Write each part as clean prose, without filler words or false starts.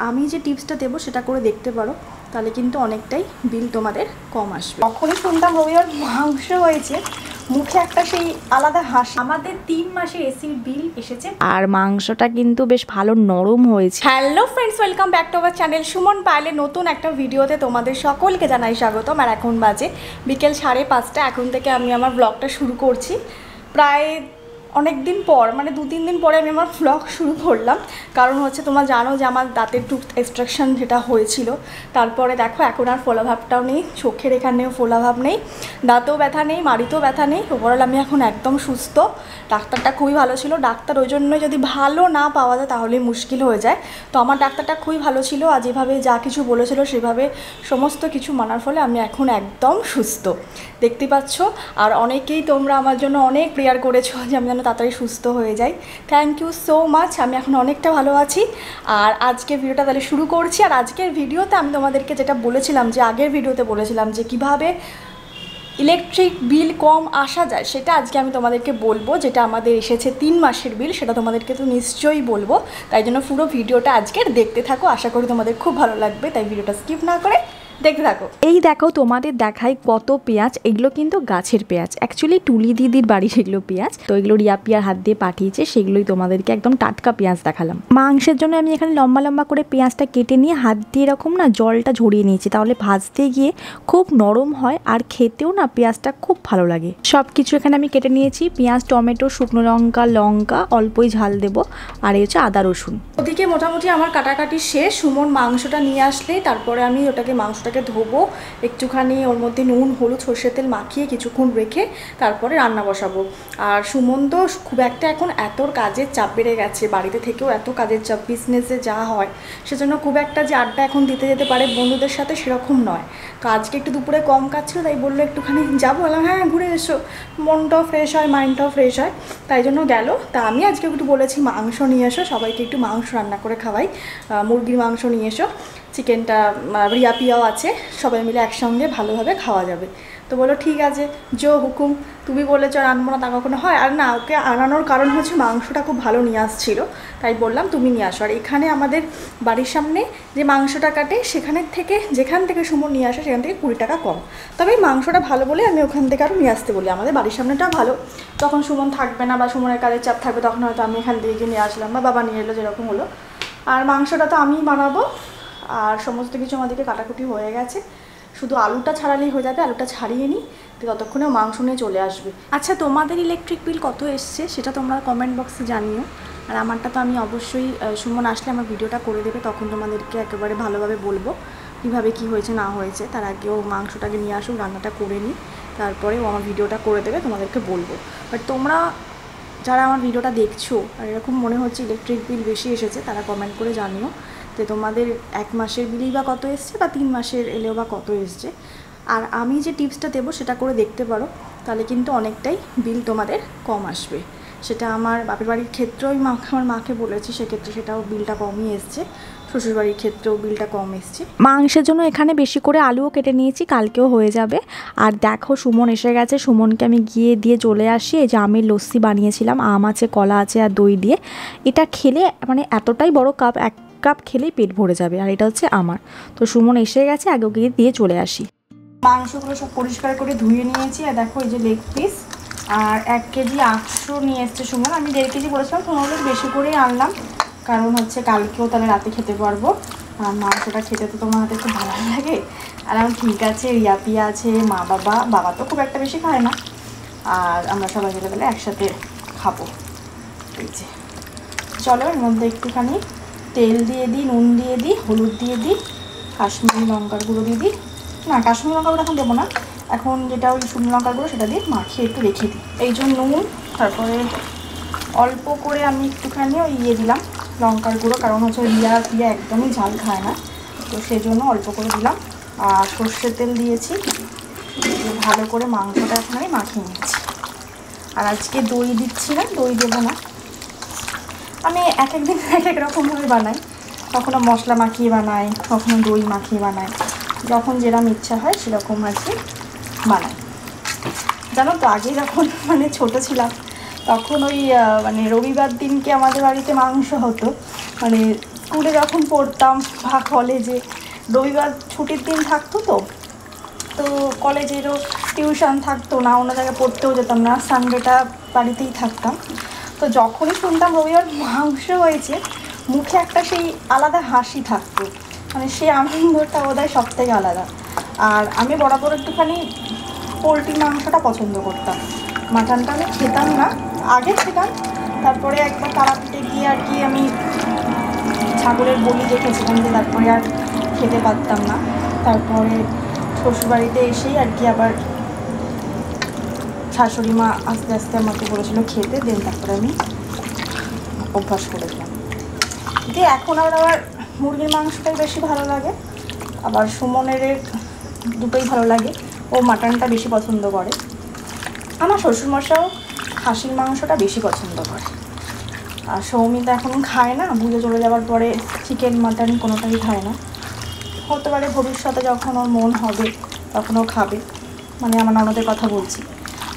আমি যে টিপসটা দেবো সেটা করে দেখতে পারো, তাহলে কিন্তু অনেকটাই বিল তোমাদের কম আসবে। তখনই শুনতাম রবিবার মাংস হয়েছে, মুখে একটা সেই আলাদা হাসি। আমাদের 3 মাসের এসির বিল এসেছে আর মাংসটা কিন্তু বেশ ভালো নরম হয়েছে। Hello friends, welcome back to our channel Suman পায়েলের নতুন একটা ভিডিওতে তোমাদের সকলকে জানাই স্বাগতম। আর এখন বাজে বিকেল 5:30। এখন থেকে আমি আমার ব্লগটা শুরু করছি। প্রায় অনেক দিন পর, মানে 2-3 দিন পরে আমি আমার ব্লগ শুরু করলাম। কারণ হচ্ছে তোমরা জানো যে আমার দাঁতের টুথ এক্সট্রাকশন যেটা হয়েছিল, তারপরে দেখো এখন আর ফোলাভাবটাও নেই, চোখের এখানেও ফোলাভাব নেই, দাঁতেও ব্যথা নেই, মাড়িতেও ব্যথা নেই। ওভারঅল আমি এখন একদম সুস্থ। ডাক্তারটা খুবই ভালো ছিল। ডাক্তার ওই জন্যই যদি ভালো না পাওয়া যায় তাহলেই মুশকিল হয়ে যায়। তো আমার ডাক্তারটা খুবই ভালো ছিল, আর যেভাবে যা কিছু বলেছিল সেভাবে সমস্ত কিছু মানার ফলে আমি এখন একদম সুস্থ, দেখতে পাচ্ছ। আর অনেকেই তোমরা আমার জন্য অনেক প্রেয়ার করেছো যে আমি যেন তাড়াতাড়ি সুস্থ হয়ে যাই। Thank you so much. আমি এখন অনেকটা ভালো আছি। আর আজকের ভিডিওটা তাহলে শুরু করছি। আর আজকের ভিডিওতে আমি তোমাদেরকে যেটা বলেছিলাম, যে আগের ভিডিওতে বলেছিলাম যে কিভাবে ইলেকট্রিক বিল কম আসা যায়, সেটা আজকে আমি তোমাদেরকে বলবো। যেটা আমাদের এসেছে 3 মাসের বিল, সেটা তোমাদেরকে তো নিশ্চয়ই বলবো। তাই জন্য পুরো ভিডিওটা আজকের দেখতে থাকো, আশা করি তোমাদের খুব ভালো লাগবে। তাই ভিডিওটা স্কিপ না করে দেখতে থাকো। এই দেখো তোমাদের দেখাই কত পেঁয়াজ। এগুলো কিন্তু গাছের পেঁয়াজ, অ্যাকচুয়ালি টুলি দিদির বাড়ির এগুলো পেঁয়াজ। তো এগুলো রিয়া পিয়ার হাত দিয়ে পাঠিয়েছে, সেগুলোই তোমাদেরকে একদম টাটকা পেঁয়াজ দেখালাম। মাংসের জন্য আমি এখানে লম্বা লম্বা করে পেঁয়াজটা কেটে নিয়ে হাত দিয়ে এরকম না জলটা ঝরিয়ে নিয়েছি, তাহলে ভাজতে গিয়ে খুব নরম হয় আর খেতেও না পেঁয়াজটা খুব ভালো লাগে। সব কিছু এখানে আমি কেটে নিয়েছি, পেঁয়াজ, টমেটো, শুকনো লঙ্কা, লঙ্কা অল্পই ঝাল দেবো, আর এই হচ্ছে আদা রসুন। ওদিকে মোটামুটি আমার কাটাকাটি শেষ। সুমন মাংসটা নিয়ে আসলেই তারপরে আমি মাংসটাকে ধোবো, একটুখানি ওর মধ্যে নুন, হলুদ, সর্ষের তেল মাখিয়ে কিছুক্ষণ রেখে তারপরে রান্না বসাবো। আর সুমন তো খুব একটা এখন এত কাজের চাপ বেড়ে গেছে, বাড়িতে থেকেও এত কাজের চাপ, বিজনেসে যা হয়, সেজন্য খুব একটা যে আড্ডা এখন দিতে যেতে পারে বন্ধুদের সাথে সেরকম নয়। তো আজকে একটু দুপুরে কম কাজ ছিল, তাই বললো একটুখানি যাবো। বললাম হ্যাঁ ঘুরে এসো, মনটাও ফ্রেশ হয়, মাইন্ডটাও ফ্রেশ হয়, তাই জন্য গেল। তা আমি আজকে একটু বলেছি মাংস নিয়ে এসো, সবাইকে একটু মাংস রান্না করে খাওয়াই। মুরগির মাংস নিয়ে এসো, চিকেনটা রিয়া পিয়াও আছে, সবাই মিলে একসঙ্গে ভালোভাবে খাওয়া যাবে। তো বলো ঠিক আছে, জো হুকুম, তুমি বলেছ রান্না তা কখনো হয়। আর না, ওকে আনানোর কারণ হচ্ছে মাংসটা খুব ভালো নিয়ে আসছিলো, তাই বললাম তুমি নিয়ে আসো। আর এখানে আমাদের বাড়ির সামনে যে মাংসটা কাটে, সেখানের থেকে, যেখান থেকে সুমন নিয়ে আসে সেখান থেকে 20 টাকা কম। তবে মাংসটা ভালো বলে আমি ওখান থেকে আরও নিয়ে আসতে বলি। আমাদের বাড়ির সামনেটা ভালো, তখন সুমন থাকবে না বা সুমনের কাজের চাপ থাকবে, তখন হয়তো আমি এখান থেকে নিয়ে আসলাম বা বাবা নিয়ে এলো, যেরকম হলো। আর মাংসটা তো আমিই বানাবো। আর সমস্ত কিছু আমাদেরকে কাটাকুটি হয়ে গেছে, শুধু আলুটা ছাড়ালেই হয়ে যাবে। আলুটা ছাড়িয়ে নিই, ততক্ষণে মাংস নিয়ে চলে আসবে। আচ্ছা, তোমাদের ইলেকট্রিক বিল কত এসছে সেটা তোমরা কমেন্ট বক্সে জানিও। আর আমারটা তো আমি অবশ্যই সুমন আসলে আমার ভিডিওটা করে দেবে, তখন তোমাদেরকে একেবারে ভালোভাবে বলবো কীভাবে কী হয়েছে না হয়েছে। তার আগেও মাংসটাকে নিয়ে আসুক, রান্নাটা করে নিই, তারপরে ও আমার ভিডিওটা করে দেবে, তোমাদেরকে বলবো। বাট তোমরা যারা আমার ভিডিওটা দেখছো আর এরকম মনে হচ্ছে ইলেকট্রিক বিল বেশি এসেছে, তারা কমেন্ট করে জানিও যে তোমাদের 1 মাসের বিলই বা কত এসছে, বা 3 মাসের এলেও বা কত এসছে। আর আমি যে টিপসটা দেবো সেটা করে দেখতে পারো, তাহলে কিন্তু অনেকটাই বিল তোমাদের কম আসবে। সেটা আমার বাপের বাড়ির ক্ষেত্রেও আমার মাকে বলেছি, সেক্ষেত্রে সেটাও বিলটা কমই এসছে। শ্বশুরবাড়ির ক্ষেত্রেও বিলটা কম এসছে। মাংসের জন্য এখানে বেশি করে আলুও কেটে নিয়েছি, কালকেও হয়ে যাবে। আর দেখো সুমন এসে গেছে, সুমনকে আমি গিয়ে দিয়ে চলে আসি। এই যে আমের লস্যি বানিয়েছিলাম, আম আছে, কলা আছে আর দই দিয়ে। এটা খেলে মানে এতটাই বড় কাপ, 1 কাপ খেলেই পেট ভরে যাবে। আর এটা হচ্ছে আমার। তো সুমন এসে গেছে, আগে গিয়ে দিয়ে চলে আসি। মাংসগুলো সব পরিষ্কার করে ধুয়ে নিয়েছি। আর দেখো এই যে লেগ পিস, আর 1 কেজি 800 নিয়ে এসছে সুমন। আমি 1.5 কেজি বলেছিলাম, তোমাদের বেশি করেই আনলাম, কারণ হচ্ছে কালকেও তাহলে রাতে খেতে পারবো। আর মাংসটা খেতে তো তোমার হাতে খুব ভালো লাগে। আর আমি ঠিক আছে, রিয়া পিয়া আছে, মা বাবা তো খুব একটা বেশি খায় না, আর আমরা সবাই মিলে তাহলে একসাথে খাবো। এই যে চলো, এর মধ্যে একটুখানি তেল দিয়ে দিই, নুন দিয়ে দিই, হলুদ দিয়ে দিই, কাশ্মীরি লঙ্কার গুঁড়ো দিয়ে দিই। না, কাশ্মীরি লঙ্কা গুঁড়ো এখন দেবো না, এখন যেটা ওই শুকনো লঙ্কার গুঁড়ো সেটা দিয়ে মাখিয়ে একটু রেখে দিই। এই জন্য নুন, তারপরে অল্প করে আমি একটুখানি ওই দিলাম লঙ্কার গুঁড়ো, কারণ হচ্ছে রিয়া পিয়া একদমই ঝাল খায় না, তো সেই জন্য অল্প করে দিলাম। আর সর্ষের তেল দিয়েছি, ভালো করে মাংসটা এখন আমি মাখিয়ে নিচ্ছি। আর আজকে দই দিচ্ছি না, দই দেবো না। আমি এক দিন এক রকমভাবে বানাই, কখনো মশলা মাখিয়ে বানাই, কখনো দই মাখিয়ে বানাই, যখন যেরকম ইচ্ছা হয় সেরকম আর কি বানাই। জানো তো, আগে যখন মানে ছোটো ছিলাম, তখন ওই মানে রবিবার দিনকে আমাদের বাড়িতে মাংস হতো, মানে স্কুলে যখন পড়তাম বা কলেজে রবিবার ছুটির দিন থাকতো, তো কলেজেরও টিউশন থাকতো না, অন্য জায়গায় পড়তেও যেতাম না, সানডেটা বাড়িতেই থাকতাম। তো যখনই শুনতাম রবিবার মাংস হয়েছে, মুখে একটা সেই আলাদা হাসি থাকতো, মানে সেই আনন্দটা বোধহয় সব থেকে আলাদা। আর আমি বরাবর একটুখানি পোলট্রি মাংসটা পছন্দ করতাম, মাটনটা আমি খেতাম না, আগে খেতাম, তারপরে একবার তারাপীঠে গিয়ে আর কি আমি ছাগলের বলি দেখেছিলাম, যে তারপরে আর খেতে পারতাম না। তারপরে শ্বশুরবাড়িতে এসেই আর কি আবার শাশুড়ি মা আস্তে আস্তে আমাকে বলেছিল খেতে, দেন তারপরে আমি অভ্যাস করেছিলাম। যে এখন আবার মুরগির মাংসটাই বেশি ভালো লাগে, আবার সুমনের দুটোই ভালো লাগে, ও মাটনটা বেশি পছন্দ করে। আমার শ্বশুরমশাও খাসির মাংসটা বেশি পছন্দ করে। আর সৌমিতা এখন খায় না, বুঝে চলে যাওয়ার পরে চিকেন মাটন কোনোটাই খায় না। হতে পারে ভবিষ্যতে যখন ওর মন হবে তখন ও খাবে, মানে আমার ননদের কথা বলছি।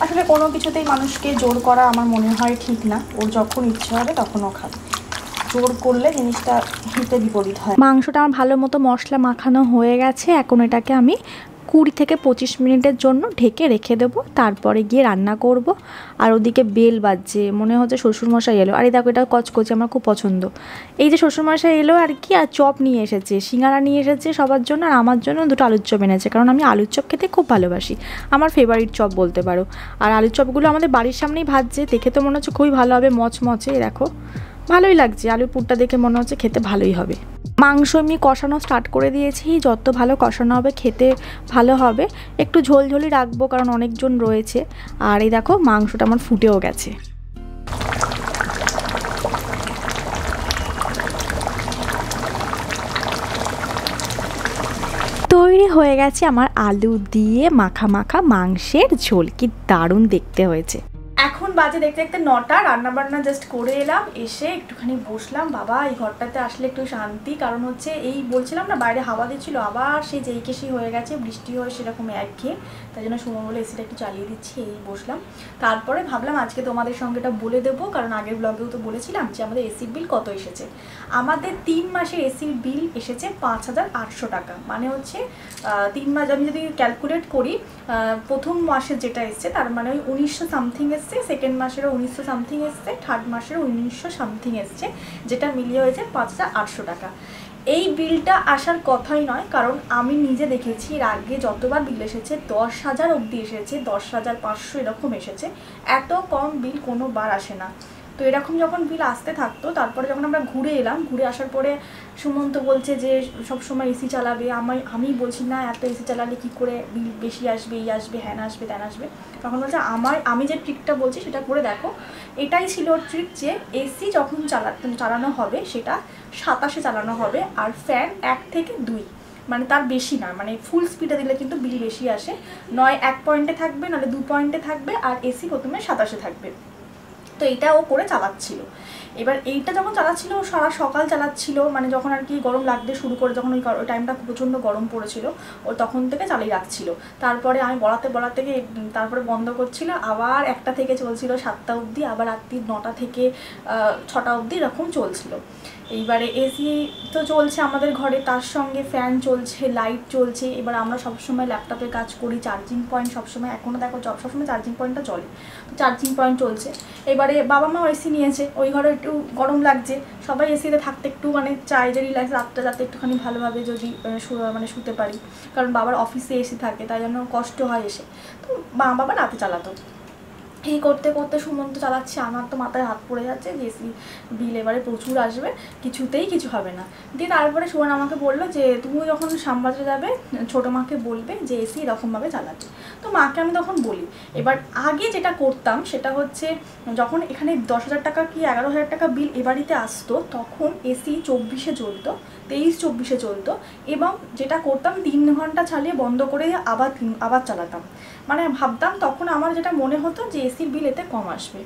আসলে কোনো কিছুতেই মানুষকে জোর করা আমার মনে হয় ঠিক না, ওর যখন ইচ্ছে হবে তখন ও খাবে, জোর করলে জিনিসটা হিতে বিপরীত হয়। মাংসটা আমার ভালো মতো মশলা মাখানো হয়ে গেছে, এখন এটাকে আমি 20 থেকে 25 মিনিটের জন্য ঢেকে রেখে দেবো, তারপরে গিয়ে রান্না করব। আর ওদিকে বেল বাজছে, মনে হচ্ছে শ্বশুরমশাই এলো। আর এই দেখো, এটা কচকচি, আমার খুব পছন্দ। এই যে শ্বশুরমশাই এলো আর কি, আর চপ নিয়ে এসেছে, সিঙ্গারা নিয়ে এসেছে সবার জন্য, আর আমার জন্য 2টো আলুর চপ এনেছে, কারণ আমি আলুর চপ খেতে খুব ভালোবাসি, আমার ফেভারিট চপ বলতে পারো। আর আলুর চপগুলো আমাদের বাড়ির সামনেই ভাজছে, দেখে তো মনে হচ্ছে খুবই ভালো হবে, মচমচে। দেখো ভালোই লাগছে, আলুর পুরটা দেখে মনে হচ্ছে খেতে ভালোই হবে। মাংস আমি কষানো স্টার্ট করে দিয়েছি, যত ভালো কষানো হবে খেতে ভালো হবে। একটু ঝোলঝোলি রাখবো কারণ অনেকজন রয়েছে। আর এই দেখো মাংসটা আমার ফুটেও গেছে। তৈরি হয়ে গেছে আমার আলু দিয়ে মাখা মাখা মাংসের ঝোল, কি দারুণ দেখতে হয়েছে। এখন বাজে দেখতে দেখতে 9টা, রান্নাবান্না জাস্ট করে এলাম, এসে একটুখানি বসলাম। বাবা, এই ঘরটাতে আসলে একটু শান্তি, কারণ হচ্ছে এই বলছিলাম না বাইরে হাওয়া দিচ্ছিল, আবার সেই যেই কেসি হয়ে গেছে, বৃষ্টি হয়ে সেরকম একঘেয়ে, তাই জন্য সময় বলে এসিটা একটু চালিয়ে দিচ্ছি, এই বসলাম। তারপরে ভাবলাম আজকে তোমাদের সঙ্গে এটা বলে দেবো, কারণ আগের ব্লগেও তো বলেছিলাম যে আমাদের এসির বিল কত এসেছে। আমাদের 3 মাসের এসির বিল এসেছে 5800 টাকা, মানে হচ্ছে 3 মাস আমি যদি ক্যালকুলেট করি, প্রথম মাসে যেটা এসছে তার মানে ওই 1900 সামথিং এসছে, সেকেন্ড মাসেরও 1900 সামথিং এসছে, থার্ড মাসেরও 1900 সামথিং এসছে, যেটা মিলিয়ে হয়েছে 5800 টাকা। এই বিলটা আসার কথাই নয়, কারণ আমি নিজে দেখেছি এর আগে যতবার বিল এসেছে 10,000 অবধি এসেছে, 10,500 এরকম এসেছে, এত কম বিল কোনো বার আসে না। তো এরকম যখন বিল আসতে থাকতো, তারপরে যখন আমরা ঘুরে এলাম, ঘুরে আসার পরে সুমন্ত বলছে যে সবসময় এসি চালাবে, আমি বলছি না এত এসি চালালে কী করে বিল বেশি আসবে, এই আসবে, হ্যান আসবে, ত্যান আসবে। তখন বলছে আমি যে ট্রিকটা বলছি সেটা করে দেখো। এটাই ছিল ট্রিক, যে এসি যখন চালানো হবে সেটা 27-এ চালানো হবে, আর ফ্যান 1 থেকে 2, মানে তার বেশি না, মানে ফুল স্পিডে দিলে কিন্তু বিল বেশি আসে, নয় 1 পয়েন্টে থাকবে, নাহলে 2 পয়েন্টে থাকবে, আর এসি প্রথমে 27-এ থাকবে। তো এটা ও করে চালাচ্ছিল। এবার এইটা যখন চালাচ্ছিল, সারা সকাল চালাচ্ছিল, মানে যখন আর কি গরম লাগতে শুরু করে, যখন ওই টাইমটা প্রচণ্ড গরম পড়েছিল, ও তখন থেকে চালিয়ে রাখছিল। তারপরে আমি বলাতে গিয়ে তারপরে বন্ধ করছিল, আবার 1টা থেকে চলছিল 7টা অবধি, আবার রাত্রি 9টা থেকে 6টা অবধি এরকম চলছিল। এইবারে এসি তো চলছে আমাদের ঘরে, তার সঙ্গে ফ্যান চলছে, লাইট চলছে। এবার আমরা সবসময় ল্যাপটপে কাজ করি, চার্জিং পয়েন্ট সবসময়, এখনও দেখো সবসময় চার্জিং পয়েন্টটা চলে, তো চার্জিং পয়েন্ট চলছে। এবারে বাবা মাও এসি নিয়েছে, ওই ঘরে একটু গরম লাগছে, সবাই এসিতে থাকতে একটু মানে চাই যে রিল্যাক্স, রাতটা যাতে একটুখানি ভালোভাবে যদি মানে শুতে পারি, কারণ বাবার অফিসে এসি থাকে, তাই জন্য কষ্ট হয় এসে। তো বাবা রাতে চালাতো। এই করতে করতে সুমন্ত চালাচ্ছে, আমার তো মাথায় হাত পড়ে যাচ্ছে যে এসি বিল এবারে প্রচুর আসবে, কিছুতেই কিছু হবে না। দিয়ে তারপরে সুমন আমাকে বললো যে তুমি যখন শ্যামবাজারে যাবে ছোটো মাকে বলবে যে এসি এরকমভাবে চালাতে। তো মাকে আমি তখন বলি। এবার আগে যেটা করতাম সেটা হচ্ছে, যখন এখানে 10,000 টাকা কি 11,000 টাকা বিল এ বাড়িতে আসতো, তখন এসি 24-এ চলতো, 23-24-এ চলতো, এবং যেটা করতাম 3 ঘন্টা চালিয়ে বন্ধ করে আবার চালাতাম। মানে ভাবতাম তখন আমার যেটা মনে হতো যে এসির বিল এতে কম আসবে।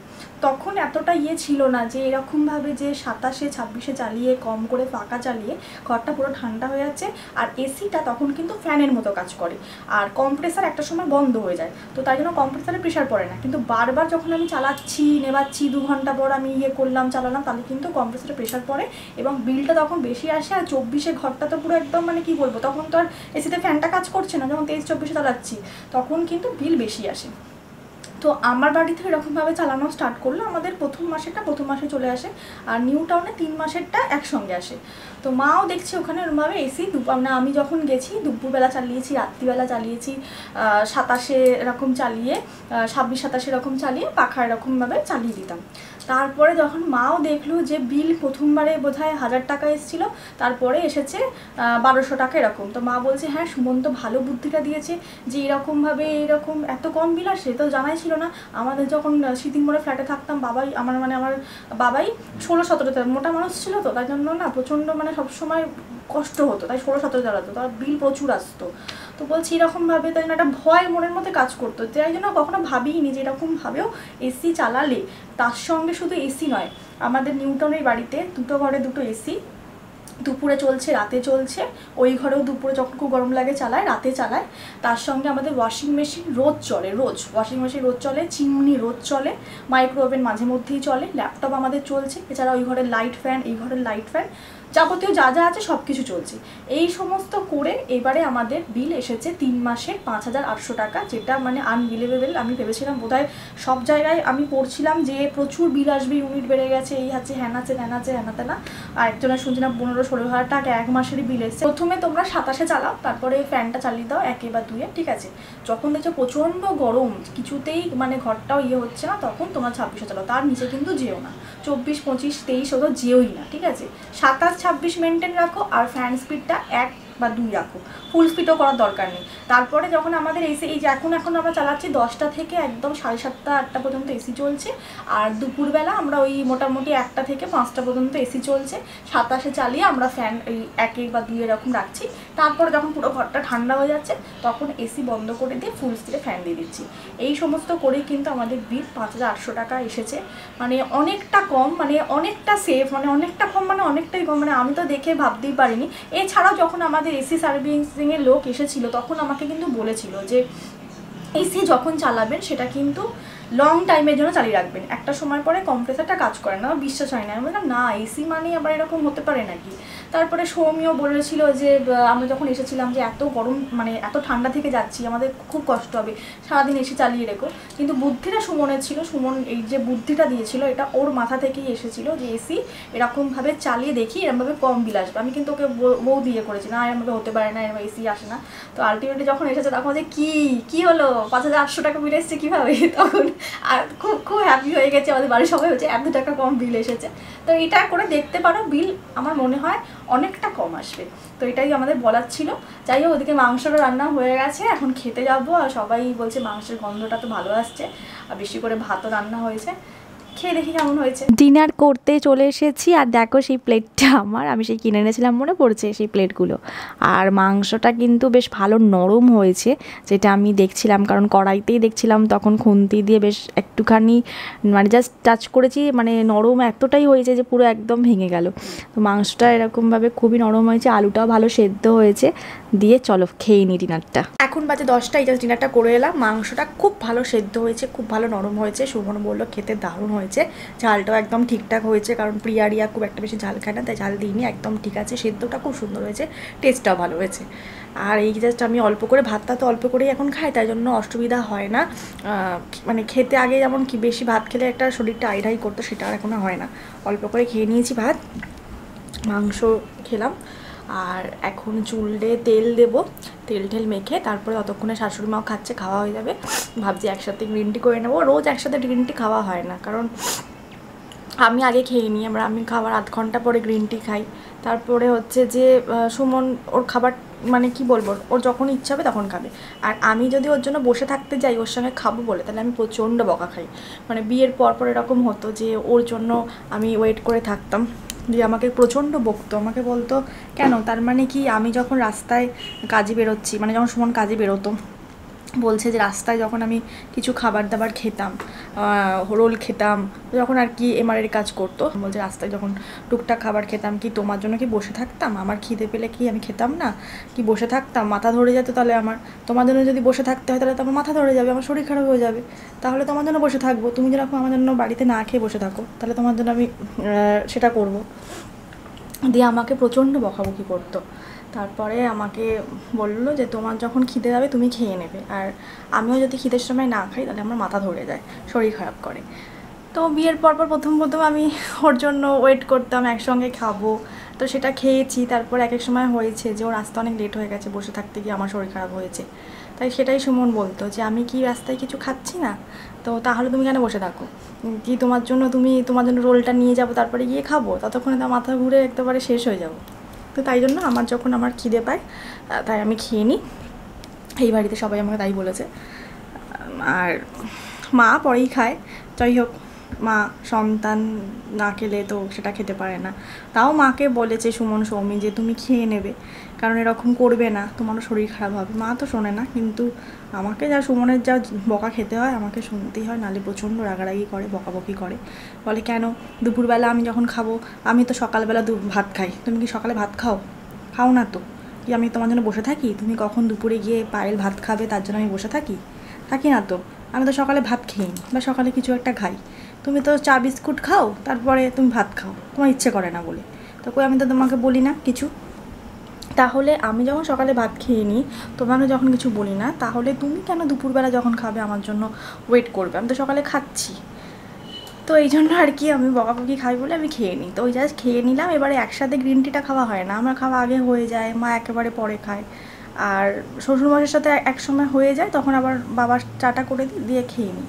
তখন এতটা ছিল না যে এরকমভাবে যে 27-এ 26-এ চালিয়ে কম করে ফাঁকা চালিয়ে ঘরটা পুরো ঠান্ডা হয়ে যাচ্ছে। আর এসিটা তখন কিন্তু ফ্যানের মতো কাজ করে, আর কম্প্রেসার একটা সময় বন্ধ হয়ে যায়, তো তাই জন্য কম্প্রেসারে প্রেশার পড়ে না। কিন্তু বারবার যখন আমি চালাচ্ছি নেবাচ্ছি 2 ঘন্টা পর আমি করলাম চালালাম, তাহলে কিন্তু কম্প্রেসারে প্রেশার পড়ে এবং বিলটা তখন বেশি আসে। আর 24-এ ঘরটা তো পুরো একদম মানে কি বলবো, তখন তো আর এসিতে ফ্যানটা কাজ করছে না, যখন 23-24-এ চালাচ্ছি তখন কিন্তু বিল বেশি আসে। তো আমার বাড়িতে এরকমভাবে চালানো স্টার্ট করলো। আমাদের প্রথম মাসে চলে আসে, আর নিউ টাউনে 3 মাসেরটা একসঙ্গে আসে। তো মাও দেখছি ওখানে ওরমভাবে এসি মানে আমি যখন গেছি দুপুরবেলা চালিয়েছি, রাত্রিবেলা চালিয়েছি, 27-এ এরকম চালিয়ে 26-27 এরকম চালিয়ে পাখা এরকমভাবে চালিয়ে দিতাম। তারপরে যখন মাও দেখলো যে বিল প্রথমবারে বোধহয় 1000 টাকা এসেছিল, তারপরে এসেছে 1200 টাকা এরকম। তো মা বলছে হ্যাঁ সুমন তো ভালো বুদ্ধিটা দিয়েছে যে এরকমভাবে এরকম এত কম বিল আসে, তো জানাই ছিল না। আমাদের যখন সিদ্ধিমোড়ে ফ্ল্যাটে থাকতাম আমার বাবাই 16-17 মোটা মানুষ ছিল, তো তাই জন্য না প্রচণ্ড মানে সবসময় কষ্ট হতো, তাই 16-17 চালাতো, তার বিল প্রচুর আসতো। তো বলছি এরকমভাবে তাই জন্য একটা ভয় মনের মধ্যে কাজ করতো, তাই জন্য কখনো ভাবিনি যে এরকমভাবেও এসি চালালে। তার সঙ্গে শুধু এসি নয়, আমাদের নিউটনের বাড়িতে 2টো ঘরে 2টো এসি, দুপুরে চলছে রাতে চলছে, ওই ঘরেও দুপুরে যখন খুব গরম লাগে চালায়, রাতে চালায়। তার সঙ্গে আমাদের ওয়াশিং মেশিন রোজ চলে, ওয়াশিং মেশিন রোজ চলে, চিমনি রোজ চলে, মাইক্রো ওভেন মাঝে মধ্যেই চলে, ল্যাপটপ আমাদের চলছে, এছাড়া ওই ঘরের লাইট ফ্যান, এই ঘরের লাইট ফ্যান, যাবতীয় যা যা আছে সব কিছু চলছে। এই সমস্ত করে এবারে আমাদের বিল এসেছে 3 মাসে 5800 টাকা, যেটা মানে আনবিলিভেবল। আমি ভেবেছিলাম বোধহয় সব জায়গায় আমি পড়ছিলাম যে প্রচুর বিল আসবে, ইউনিট বেড়ে গেছে, এই আছে হ্যান আছে হ্যানাতে না। আর একজনের শুনছিলাম 15-16 হাজার টাকা 1 মাসেরই বিল এসছে। প্রথমে তোমরা 27-এ চালাও, তারপরে ফ্যানটা চালিয়ে দাও 1 বা 2-এ, ঠিক আছে। যখন দেখছো প্রচণ্ড গরম, কিছুতেই মানে ঘরটাও হচ্ছে না, তখন তোমরা 26-এ চালাও, তার নিচে কিন্তু যেও না। 24, 25, 23 ওটা যেওই না, ঠিক আছে। 27-26 মেনটেন রাখো, আর ফ্যান স্পিডটা 1 বা 2 রাখো, ফুল স্পিডও করার দরকার নেই। তারপরে যখন আমাদের এসি এই যে এখন আমরা চালাচ্ছি 10টা থেকে একদম 7:30-8টা পর্যন্ত এসি চলছে, আর দুপুরবেলা আমরা ওই মোটামুটি 1টা থেকে 5টা পর্যন্ত এসি চলছে। 27-এ চালিয়ে আমরা ফ্যান এই 1 বা 2 এরকম রাখছি। তারপরে যখন পুরো ঘরটা ঠান্ডা হয়ে যাচ্ছে তখন এসি বন্ধ করে দিয়ে ফুল স্পিডে ফ্যান দিয়ে দিচ্ছি। এই সমস্ত করেই কিন্তু আমাদের বিল 5800 টাকা এসেছে, মানে অনেকটা কম, মানে অনেকটা সেফ, মানে অনেকটা কম, মানে অনেকটাই কম, মানে আমি তো দেখে ভাবতেই পারিনি। এছাড়াও যখন আমাদের এসি সার্ভিসিংয়ের লোক এসেছিল তখন আমাকে কিন্তু বলেছিল যে এসি যখন চালাবেন সেটা কিন্তু লং টাইমের জন্য চালিয়ে রাখবেন, একটা সময় পরে কম্প্রেসারটা কাজ করে না। বিশ্বাস হয় না, আমি বললাম না এসি মানেই আবার এরকম হতে পারে নাকি। তারপরে সৌমিও বলেছিল যে আমরা যখন এসেছিলাম যে এত গরম মানে এত ঠান্ডা থেকে যাচ্ছি, আমাদের খুব কষ্ট হবে, সারাদিন এসি চালিয়ে রেখো। কিন্তু বুদ্ধিটা সুমনের ছিল, সুমন এই যে বুদ্ধিটা দিয়েছিল এটা ওর মাথা থেকেই এসেছিল যে এসি এরকমভাবে চালিয়ে দেখি এরকমভাবে কম বিল আসবে। আমি কিন্তু ওকে বউ দিয়ে করেছি, না এরমভাবে হতে পারে না, এরকম এসি আসে না। তো আলটিমেটলি যখন এসেছে তখন যে কী হলো 5800 টাকা বিল এসেছে কীভাবে, তখন আর খুব হ্যাপি হয়ে গেছে আমাদের বাড়ির সবাই, হচ্ছে 1-2 টাকা কম বিল এসেছে। তো এটা করে দেখতে পারো, বিল আমার মনে হয় অনেকটা কম আসবে। তো এটাই আমাদের বলার ছিল। যাই হোক, ওদিকে মাংসটা রান্না হয়ে গেছে, এখন খেতে যাবো। আর সবাই বলছে মাংসের গন্ধটা তো ভালো আসছে, আর বেশি করে ভাতও রান্না হয়েছে, খেয়ে দেখি কেমন হয়েছে। ডিনার করতে চলে এসেছি, আর দেখো সেই প্লেটটা আমি সেই কিনে এনেছিলাম, মনে পড়ছে সেই প্লেটগুলো। আর মাংসটা কিন্তু বেশ ভালো নরম হয়েছে, যেটা আমি দেখছিলাম, কারণ কড়াইতেই দেখছিলাম তখন খুন্তি দিয়ে বেশ একটুখানি মানে জাস্ট টাচ করেছি, মানে নরম এতটাই হয়েছে যে পুরো একদম ভেঙে গেল। তো মাংসটা এরকমভাবে খুবই নরম হয়েছে, আলুটাও ভালো সেদ্ধ হয়েছে। দিয়ে চলো খেয়ে নিই ডিনারটা। এখন বাজে 10টা, এই জাস্ট ডিনারটা করে এলাম। মাংসটা খুব ভালো সেদ্ধ হয়েছে, খুব ভালো নরম হয়েছে। সুমন বললো খেতে দারুণ হয়েছে, ঝালটাও একদম ঠিকঠাক হয়েছে, কারণ প্রিয়া খুব একটা বেশি ঝাল খায় না, তাই ঝাল দিইনি, একদম ঠিক আছে। সেদ্ধটা খুব সুন্দর হয়েছে, টেস্টটাও ভালো হয়েছে। আর এই জাস্ট আমি অল্প করে, ভাতটা তো অল্প করেই এখন খাই, তাই জন্য অসুবিধা হয় না। মানে খেতে আগে যেমন কি বেশি ভাত খেলে একটা শরীরটা আইঢাই করতো, সেটা আর এখন হয় না। অল্প করে খেয়ে নিয়েছি ভাত, মাংস খেলাম। আর এখন চুলে তেল দেবো, তেল মেখে তারপরে ততক্ষণে শাশুড়ি মাও খাচ্ছে, খাওয়া হয়ে যাবে। ভাবছি একসাথে গ্রিন টি করে নেবো। রোজ একসাথে গ্রিন টি খাওয়া হয় না, কারণ আমি আগে খেয়ে নিই, আমি খাবার আধ ঘন্টা পরে গ্রিন টি খাই। তারপরে হচ্ছে যে সুমন ওর খাবার মানে কি বলবো, ওর যখন ইচ্ছা হবে তখন খাবে। আর আমি যদি ওর জন্য বসে থাকতে যাই ওর সঙ্গে খাবো বলে, তাহলে আমি প্রচণ্ড বকা খাই। মানে বিয়ের পর এরকম হতো যে ওর জন্য আমি ওয়েট করে থাকতাম, দিয়ে আমাকে প্রচণ্ড বকতো, আমাকে বলতো কেন, তার মানে কি আমি যখন রাস্তায় কাজে বেরোচ্ছি, মানে যখন সুমন কাজে বেরোতো বলছে যে রাস্তায় যখন আমি কিছু খাবার দাবার খেতাম, রোল খেতাম, যখন আর কি এমআরআইয়ের কাজ করতো, বলছে রাস্তায় যখন টুকটাক খাবার খেতাম কি তোমার জন্য কি বসে থাকতাম, আমার খিদে পেলে কি আমি খেতাম না, কি বসে থাকতাম, মাথা ধরে যেত, তাহলে আমার তোমার জন্য যদি বসে থাকতে হয় তাহলে তো আমার মাথা ধরে যাবে, আমার শরীর খারাপ হয়ে যাবে, তাহলে তোমার জন্য বসে থাকবো, তুমি যেরকম আমার জন্য বাড়িতে না খেয়ে বসে থাকো তাহলে তোমার জন্য আমি সেটা করবো। দিয়ে আমাকে প্রচণ্ড বকাবকি করতো। তারপরে আমাকে বললো যে তোমার যখন খিদে যাবে তুমি খেয়ে নেবে, আর আমিও যদি খিদের সময় না খাই তাহলে আমার মাথা ধরে যায়, শরীর খারাপ করে। তো বিয়ের পর প্রথম আমি ওর জন্য ওয়েট করতাম একসঙ্গে খাবো, তো সেটা খেয়েছি। তারপর এক এক সময় হয়েছে যে ওর আসতে অনেক লেট হয়ে গেছে, বসে থাকতে গিয়ে আমার শরীর খারাপ হয়েছে, তাই সেটাই সুমন বলতো যে আমি কি রাস্তায় কিছু খাচ্ছি না, তো তাহলে তুমি কেন বসে থাকো, কি তোমার জন্য রোলটা নিয়ে যাবো তারপরে গিয়ে খাবো, ততক্ষণে তো মাথা ঘুরে একেবারে শেষ হয়ে যাবো। তো তাই জন্য যখন আমার খিদে পায় তাই আমি খেয়ে নিই। এই বাড়িতে সবাই আমাকে তাই বলেছে। আর মা পরেই খায়, যাই হোক মা সন্তান না খেলে তো সেটা খেতে পারে না, তাও মাকে বলেছে সুমন সৌমি যে তুমি খেয়ে নেবে, কারণ এরকম করবে না, তোমারও শরীর খারাপ হবে। মা তো শোনে না, কিন্তু আমাকে সুমনের যা বকা খেতে হয় আমাকে শুনতেই হয়, নালে প্রচণ্ড রাগারাগি করে, বকাবকি করে, বলে কেন দুপুরবেলা আমি যখন খাবো, আমি তো সকালবেলা ভাত খাই, তুমি কি সকালে ভাত খাও না তো, কি আমি তোমার জন্য বসে থাকি, তুমি কখন দুপুরে গিয়ে পায়েল ভাত খাবে তার জন্য আমি বসে থাকি না তো, আমি তো সকালে ভাত খেয়ে নিই বা সকালে কিছু একটা খাই, তুমি তো চা বিস্কুট খাও তারপরে তুমি ভাত খাও, তোমার ইচ্ছে করে না বলে, তো কই আমি তো তোমাকে বলি না কিছু, তাহলে আমি যখন সকালে ভাত খেয়ে নিই তোমাকে যখন কিছু বলি না, তাহলে তুমি কেন দুপুরবেলা যখন খাবে আমার জন্য ওয়েট করবে, আমি তো সকালে খাচ্ছি। তো এই জন্য আর কি আমি বকাবকি খাই বলে আমি খেয়ে নিই। তো ওই জাস্ট খেয়ে নিলাম, এবারে একসাথে গ্রিন টিটা খাওয়া হয় না, আমার খাওয়া আগে হয়ে যায়, মা একেবারে পরে খায়, আর শ্বশুরমশাইয়ের সাথে এক সময় হয়ে যায়, তখন আবার বাবার চাটা করে দিয়ে খেয়ে নিই।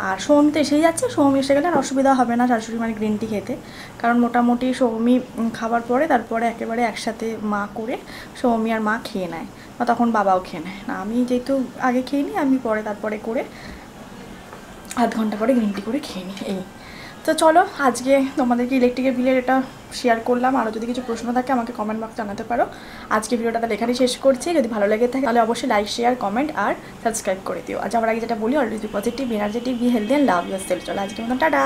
আর সৌমি তো এসেই যাচ্ছে, সৌমি এসে গেলে আর অসুবিধা হবে না শাশুড়ি মানে গ্রিন টি খেতে, কারণ মোটামুটি সৌমি খাবার পরে তারপরে একেবারে একসাথে মা করে সৌমি আর মা খেয়ে নেয়, বা তখন বাবাও খেয়ে নেয় না, আমি যেহেতু আগে খেয়ে নিই আমি পরে তারপরে করে আধ ঘন্টা পরে গ্রিন টি করে খেয়ে নিই। এই তো চলো আজকে তোমাদেরকে ইলেকট্রিকের বিলের এটা শেয়ার করলাম, আরও যদি কিছু প্রশ্ন থাকে আমাকে কমেন্ট বক্সে জানাতে পারো। আজকে ভিডিওটা তাহলে এখানেই শেষ করছি, যদি ভালো লেগে থাকে তাহলে অবশ্যই লাইক শেয়ার কমেন্ট আর সাবস্ক্রাইব করে দিও। আজ আমার আগে যেটা বলি, already positive energetic be healthy and love your self. চলো আজকের মতন টাটা।